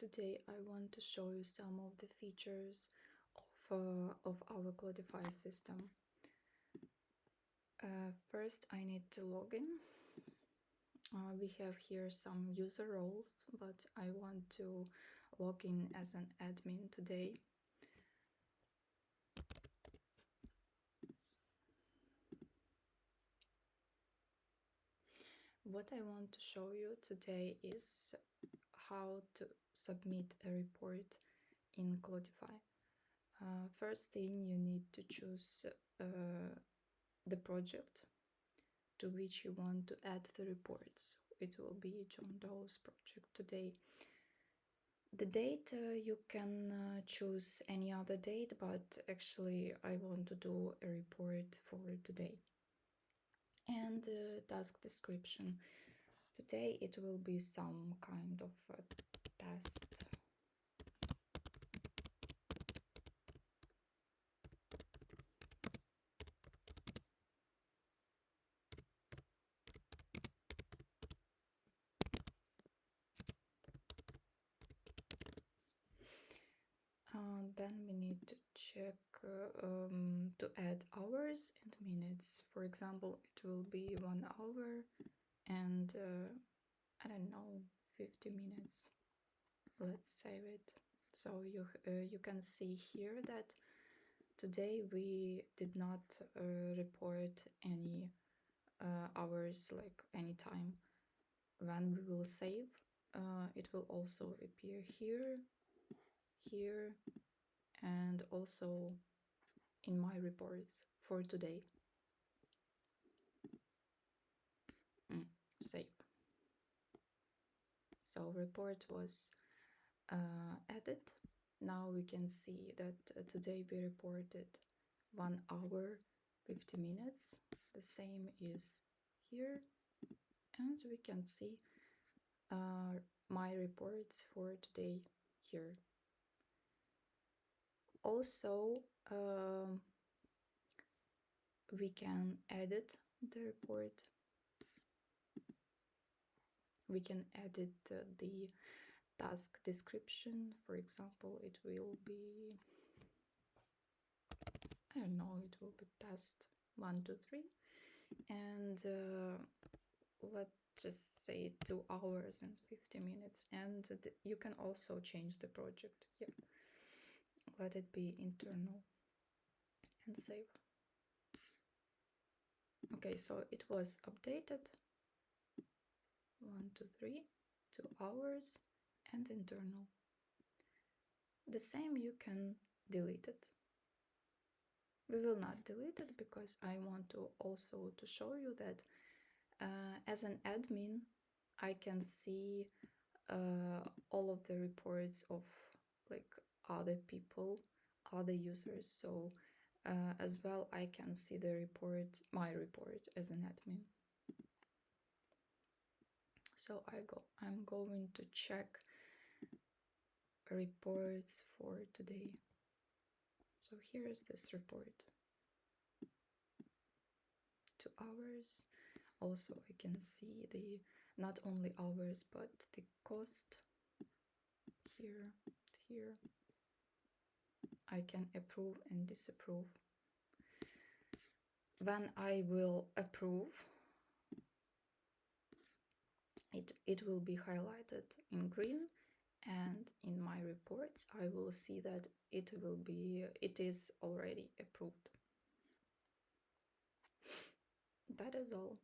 today I want to show you some of the features of our Clodify system. First, I need to log in. We have here some user roles, but I want to log in as an admin today. What I want to show you today is how to submit a report in Clodify. First thing, you need to choose the project to which you want to add the reports. It will be John Doe's project today. The date, you can choose any other date, but actually I want to do a report for today. And task description. Today it will be some kind of a test. Then we need to check to add hours and minutes. For example, it will be 1 hour and I don't know, 50 minutes. Let's save it. So you can see here that today we did not report any hours, like any time. When we will save, it will also appear here, here, and also in my reports for today. Save. So report was added. Now we can see that today we reported 1 hour 50 minutes. The same is here, and we can see my reports for today here. Also, we can edit the report. We can edit the task description. For example, it will be, I don't know, it will be task 1, 2, 3, and let's just say 2 hours and 50 minutes. And you can also change the project. Yeah, let it be internal and save. Okay, so it was updated. 1, 2, 3, 2 hours and internal. The same, you can delete it. We will not delete it because I want to also to show you that as an admin I can see all of the reports of like other people, other users. So as well I can see the report, my report as an admin. So I'm going to check reports for today. So here is this report. 2 hours. Also I can see the not only hours but the cost here, here. I can approve and disapprove. When I will approve, it will be highlighted in green, and in my reports I will see that it is already approved. That is all.